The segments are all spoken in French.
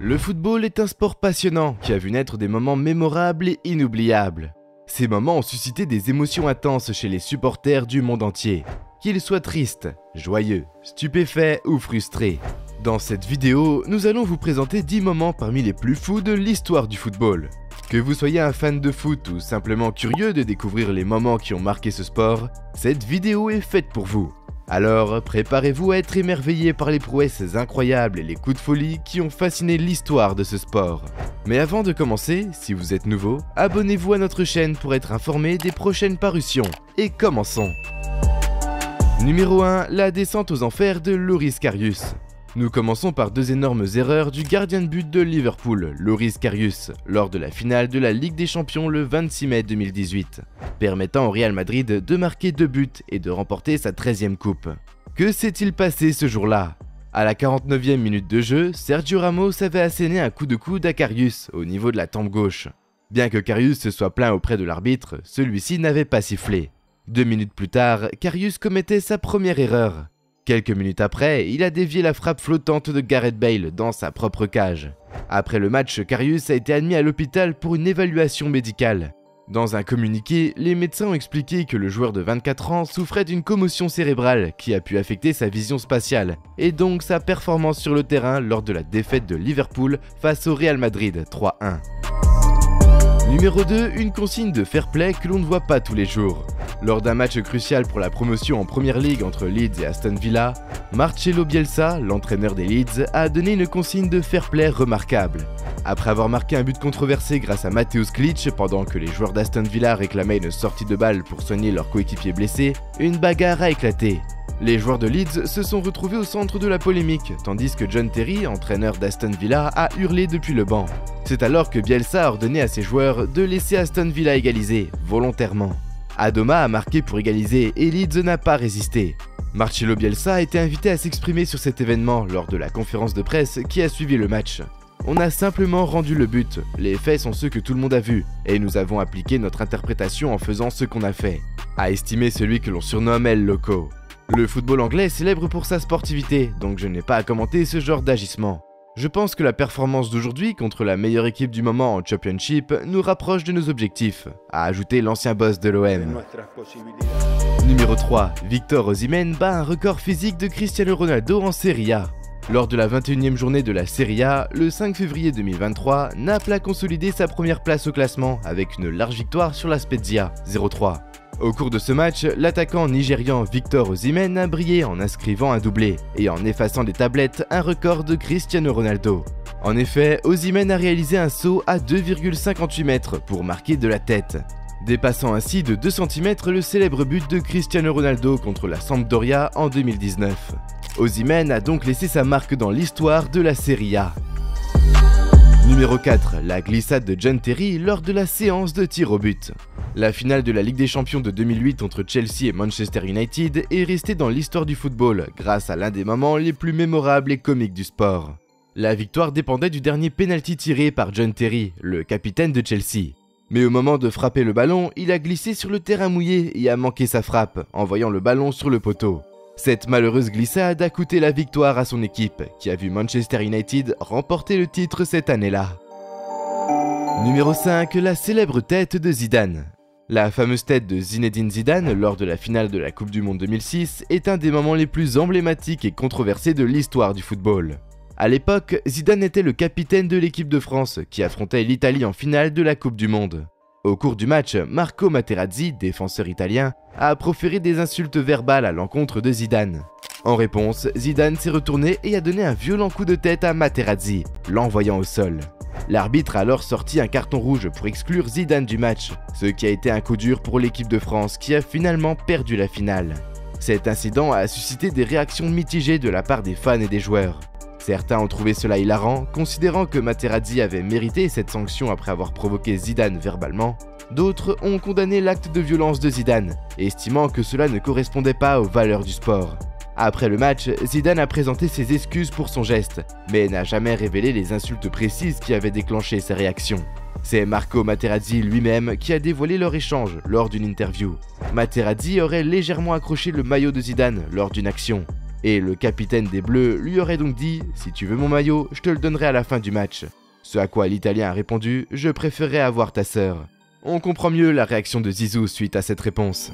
Le football est un sport passionnant qui a vu naître des moments mémorables et inoubliables. Ces moments ont suscité des émotions intenses chez les supporters du monde entier, qu'ils soient tristes, joyeux, stupéfaits ou frustrés. Dans cette vidéo, nous allons vous présenter 10 moments parmi les plus fous de l'histoire du football. Que vous soyez un fan de foot ou simplement curieux de découvrir les moments qui ont marqué ce sport, cette vidéo est faite pour vous. Alors, préparez-vous à être émerveillés par les prouesses incroyables et les coups de folie qui ont fasciné l'histoire de ce sport. Mais avant de commencer, si vous êtes nouveau, abonnez-vous à notre chaîne pour être informé des prochaines parutions. Et commençons. Numéro 1, la descente aux enfers de Loris Karius. Nous commençons par deux énormes erreurs du gardien de but de Liverpool, Loris Karius, lors de la finale de la Ligue des Champions le 26 mai 2018, permettant au Real Madrid de marquer 2 buts et de remporter sa 13e coupe. Que s'est-il passé ce jour-là? À la 49e minute de jeu, Sergio Ramos avait asséné un coup de coude à Karius au niveau de la tempe gauche. Bien que Karius se soit plaint auprès de l'arbitre, celui-ci n'avait pas sifflé. 2 minutes plus tard, Karius commettait sa première erreur. Quelques minutes après, il a dévié la frappe flottante de Gareth Bale dans sa propre cage. Après le match, Karius a été admis à l'hôpital pour une évaluation médicale. Dans un communiqué, les médecins ont expliqué que le joueur de 24 ans souffrait d'une commotion cérébrale qui a pu affecter sa vision spatiale et donc sa performance sur le terrain lors de la défaite de Liverpool face au Real Madrid 3-1. Numéro 2, une consigne de fair play que l'on ne voit pas tous les jours. Lors d'un match crucial pour la promotion en Première Ligue entre Leeds et Aston Villa, Marcelo Bielsa, l'entraîneur des Leeds, a donné une consigne de fair play remarquable. Après avoir marqué un but controversé grâce à Mateusz Klich pendant que les joueurs d'Aston Villa réclamaient une sortie de balle pour soigner leur coéquipier blessé, une bagarre a éclaté. Les joueurs de Leeds se sont retrouvés au centre de la polémique, tandis que John Terry, entraîneur d'Aston Villa, a hurlé depuis le banc. C'est alors que Bielsa a ordonné à ses joueurs de laisser Aston Villa égaliser, volontairement. Adoma a marqué pour égaliser et Leeds n'a pas résisté. Marcelo Bielsa a été invité à s'exprimer sur cet événement lors de la conférence de presse qui a suivi le match. On a simplement rendu le but, les faits sont ceux que tout le monde a vus, et nous avons appliqué notre interprétation en faisant ce qu'on a fait, a estimé celui que l'on surnomme El Loco. Le football anglais est célèbre pour sa sportivité, donc je n'ai pas à commenter ce genre d'agissement. Je pense que la performance d'aujourd'hui contre la meilleure équipe du moment en Championship nous rapproche de nos objectifs, a ajouté l'ancien boss de l'OM. Numéro 3, Victor Osimhen bat un record physique de Cristiano Ronaldo en Serie A. Lors de la 21e journée de la Serie A, le 5 février 2023, Naples a consolidé sa première place au classement avec une large victoire sur la Spezia, 0-3. Au cours de ce match, l'attaquant nigérian Victor Osimhen a brillé en inscrivant un doublé et en effaçant des tablettes un record de Cristiano Ronaldo. En effet, Osimhen a réalisé un saut à 2,58 mètres pour marquer de la tête, dépassant ainsi de 2 cm le célèbre but de Cristiano Ronaldo contre la Sampdoria en 2019. Osimhen a donc laissé sa marque dans l'histoire de la Serie A. Numéro 4, la glissade de John Terry lors de la séance de tir au but. La finale de la Ligue des Champions de 2008 entre Chelsea et Manchester United est restée dans l'histoire du football grâce à l'un des moments les plus mémorables et comiques du sport. La victoire dépendait du dernier penalty tiré par John Terry, le capitaine de Chelsea. Mais au moment de frapper le ballon, il a glissé sur le terrain mouillé et a manqué sa frappe, envoyant le ballon sur le poteau. Cette malheureuse glissade a coûté la victoire à son équipe, qui a vu Manchester United remporter le titre cette année-là. Numéro 5, la célèbre tête de Zidane. La fameuse tête de Zinedine Zidane lors de la finale de la Coupe du Monde 2006 est un des moments les plus emblématiques et controversés de l'histoire du football. À l'époque, Zidane était le capitaine de l'équipe de France qui affrontait l'Italie en finale de la Coupe du Monde. Au cours du match, Marco Materazzi, défenseur italien, a proféré des insultes verbales à l'encontre de Zidane. En réponse, Zidane s'est retourné et a donné un violent coup de tête à Materazzi, l'envoyant au sol. L'arbitre a alors sorti un carton rouge pour exclure Zidane du match, ce qui a été un coup dur pour l'équipe de France qui a finalement perdu la finale. Cet incident a suscité des réactions mitigées de la part des fans et des joueurs. Certains ont trouvé cela hilarant, considérant que Materazzi avait mérité cette sanction après avoir provoqué Zidane verbalement. D'autres ont condamné l'acte de violence de Zidane, estimant que cela ne correspondait pas aux valeurs du sport. Après le match, Zidane a présenté ses excuses pour son geste, mais n'a jamais révélé les insultes précises qui avaient déclenché sa réaction. C'est Marco Materazzi lui-même qui a dévoilé leur échange lors d'une interview. Materazzi aurait légèrement accroché le maillot de Zidane lors d'une action. Et le capitaine des Bleus lui aurait donc dit « Si tu veux mon maillot, je te le donnerai à la fin du match ». Ce à quoi l'Italien a répondu « Je préférerais avoir ta sœur ». On comprend mieux la réaction de Zizou suite à cette réponse.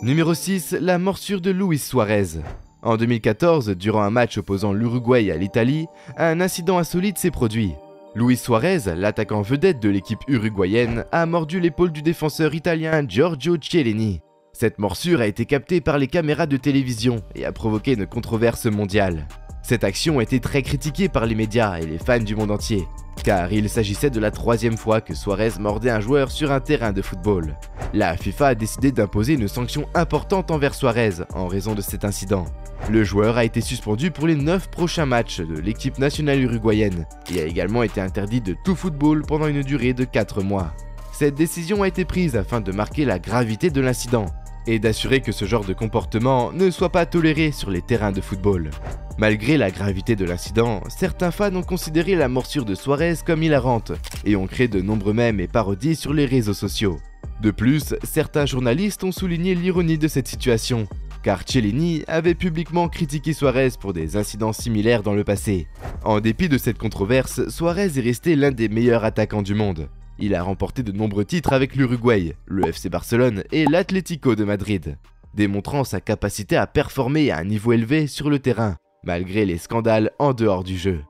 Numéro 6, la morsure de Luis Suarez. En 2014, durant un match opposant l'Uruguay à l'Italie, un incident insolite s'est produit. Luis Suarez, l'attaquant vedette de l'équipe uruguayenne, a mordu l'épaule du défenseur italien Giorgio Chiellini. Cette morsure a été captée par les caméras de télévision et a provoqué une controverse mondiale. Cette action a été très critiquée par les médias et les fans du monde entier, car il s'agissait de la 3e fois que Suarez mordait un joueur sur un terrain de football. La FIFA a décidé d'imposer une sanction importante envers Suarez en raison de cet incident. Le joueur a été suspendu pour les 9 prochains matchs de l'équipe nationale uruguayenne et a également été interdit de tout football pendant une durée de 4 mois. Cette décision a été prise afin de marquer la gravité de l'incident et d'assurer que ce genre de comportement ne soit pas toléré sur les terrains de football. Malgré la gravité de l'incident, certains fans ont considéré la morsure de Suarez comme hilarante et ont créé de nombreux mèmes et parodies sur les réseaux sociaux. De plus, certains journalistes ont souligné l'ironie de cette situation, car Chiellini avait publiquement critiqué Suarez pour des incidents similaires dans le passé. En dépit de cette controverse, Suarez est resté l'un des meilleurs attaquants du monde. Il a remporté de nombreux titres avec l'Uruguay, le FC Barcelone et l'Atlético de Madrid, démontrant sa capacité à performer à un niveau élevé sur le terrain, malgré les scandales en dehors du jeu.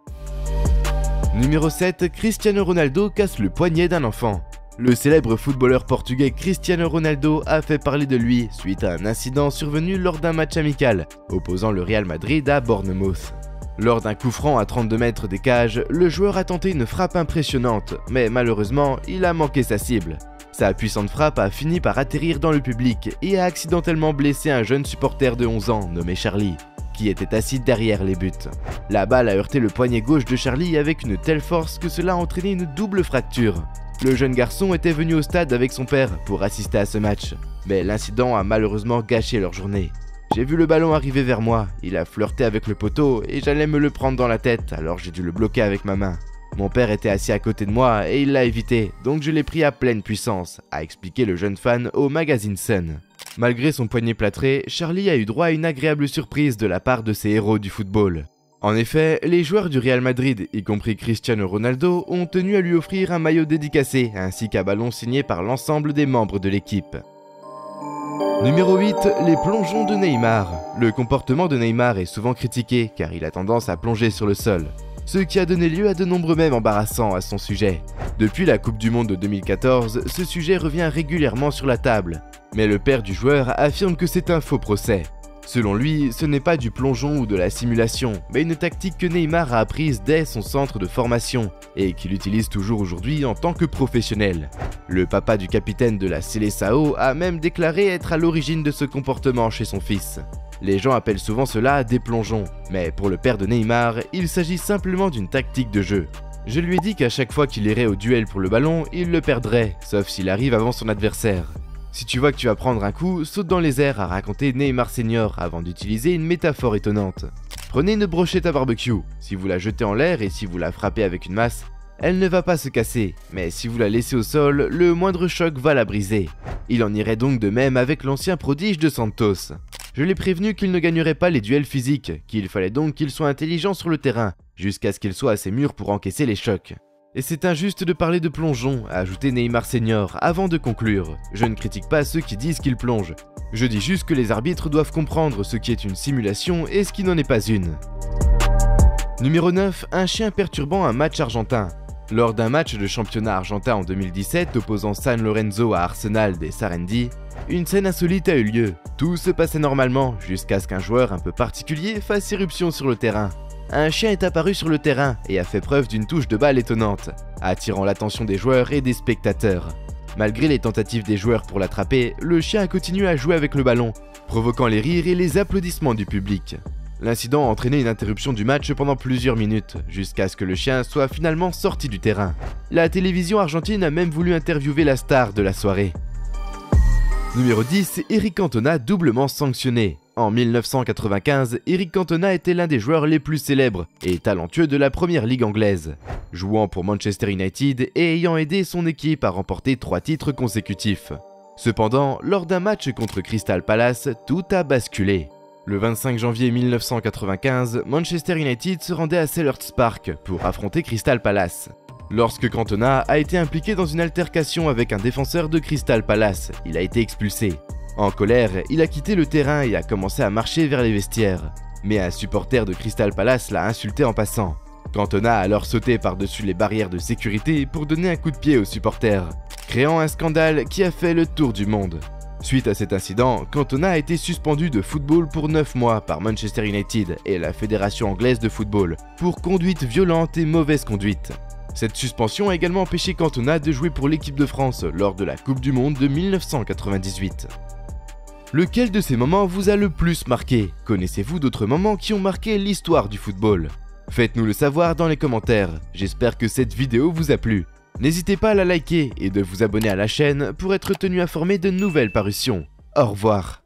Numéro 7, Cristiano Ronaldo casse le poignet d'un enfant. Le célèbre footballeur portugais Cristiano Ronaldo a fait parler de lui suite à un incident survenu lors d'un match amical opposant le Real Madrid à Bournemouth. Lors d'un coup franc à 32 mètres des cages, le joueur a tenté une frappe impressionnante, mais malheureusement, il a manqué sa cible. Sa puissante frappe a fini par atterrir dans le public et a accidentellement blessé un jeune supporter de 11 ans nommé Charlie, qui était assis derrière les buts. La balle a heurté le poignet gauche de Charlie avec une telle force que cela a entraîné une double fracture. Le jeune garçon était venu au stade avec son père pour assister à ce match, mais l'incident a malheureusement gâché leur journée. J'ai vu le ballon arriver vers moi, il a flirté avec le poteau et j'allais me le prendre dans la tête, alors j'ai dû le bloquer avec ma main. Mon père était assis à côté de moi et il l'a évité, donc je l'ai pris à pleine puissance, a expliqué le jeune fan au magazine Sun. Malgré son poignet plâtré, Charlie a eu droit à une agréable surprise de la part de ses héros du football. En effet, les joueurs du Real Madrid, y compris Cristiano Ronaldo, ont tenu à lui offrir un maillot dédicacé ainsi qu'un ballon signé par l'ensemble des membres de l'équipe. Numéro 8, les plongeons de Neymar. Le comportement de Neymar est souvent critiqué car il a tendance à plonger sur le sol, ce qui a donné lieu à de nombreux mèmes embarrassants à son sujet. Depuis la Coupe du Monde de 2014, ce sujet revient régulièrement sur la table, mais le père du joueur affirme que c'est un faux procès. Selon lui, ce n'est pas du plongeon ou de la simulation, mais une tactique que Neymar a apprise dès son centre de formation et qu'il utilise toujours aujourd'hui en tant que professionnel. Le papa du capitaine de la Seleção a même déclaré être à l'origine de ce comportement chez son fils. Les gens appellent souvent cela des plongeons, mais pour le père de Neymar, il s'agit simplement d'une tactique de jeu. Je lui ai dit qu'à chaque fois qu'il irait au duel pour le ballon, il le perdrait, sauf s'il arrive avant son adversaire. Si tu vois que tu vas prendre un coup, saute dans les airs, a raconté Neymar Senior avant d'utiliser une métaphore étonnante. Prenez une brochette à barbecue, si vous la jetez en l'air et si vous la frappez avec une masse, elle ne va pas se casser, mais si vous la laissez au sol, le moindre choc va la briser. Il en irait donc de même avec l'ancien prodige de Santos. Je l'ai prévenu qu'il ne gagnerait pas les duels physiques, qu'il fallait donc qu'il soit intelligent sur le terrain, jusqu'à ce qu'il soit assez mûr pour encaisser les chocs. Et c'est injuste de parler de plongeon, a ajouté Neymar Senior avant de conclure. Je ne critique pas ceux qui disent qu'ils plongent. Je dis juste que les arbitres doivent comprendre ce qui est une simulation et ce qui n'en est pas une. Numéro 9, un chien perturbant un match argentin. Lors d'un match de championnat argentin en 2017 opposant San Lorenzo à Arsenal des Sarandí, une scène insolite a eu lieu. Tout se passait normalement jusqu'à ce qu'un joueur un peu particulier fasse irruption sur le terrain. Un chien est apparu sur le terrain et a fait preuve d'une touche de balle étonnante, attirant l'attention des joueurs et des spectateurs. Malgré les tentatives des joueurs pour l'attraper, le chien a continué à jouer avec le ballon, provoquant les rires et les applaudissements du public. L'incident a entraîné une interruption du match pendant plusieurs minutes, jusqu'à ce que le chien soit finalement sorti du terrain. La télévision argentine a même voulu interviewer la star de la soirée. Numéro 10, Eric Cantona doublement sanctionné. En 1995, Eric Cantona était l'un des joueurs les plus célèbres et talentueux de la première ligue anglaise, jouant pour Manchester United et ayant aidé son équipe à remporter 3 titres consécutifs. Cependant, lors d'un match contre Crystal Palace, tout a basculé. Le 25 janvier 1995, Manchester United se rendait à Selhurst Park pour affronter Crystal Palace. Lorsque Cantona a été impliqué dans une altercation avec un défenseur de Crystal Palace, il a été expulsé. En colère, il a quitté le terrain et a commencé à marcher vers les vestiaires. Mais un supporter de Crystal Palace l'a insulté en passant. Cantona a alors sauté par-dessus les barrières de sécurité pour donner un coup de pied au supporter, créant un scandale qui a fait le tour du monde. Suite à cet incident, Cantona a été suspendu de football pour 9 mois par Manchester United et la Fédération anglaise de football pour conduite violente et mauvaise conduite. Cette suspension a également empêché Cantona de jouer pour l'équipe de France lors de la Coupe du Monde de 1998. Lequel de ces moments vous a le plus marqué? Connaissez-vous d'autres moments qui ont marqué l'histoire du football? Faites-nous le savoir dans les commentaires, j'espère que cette vidéo vous a plu. N'hésitez pas à la liker et de vous abonner à la chaîne pour être tenu informé de nouvelles parutions. Au revoir.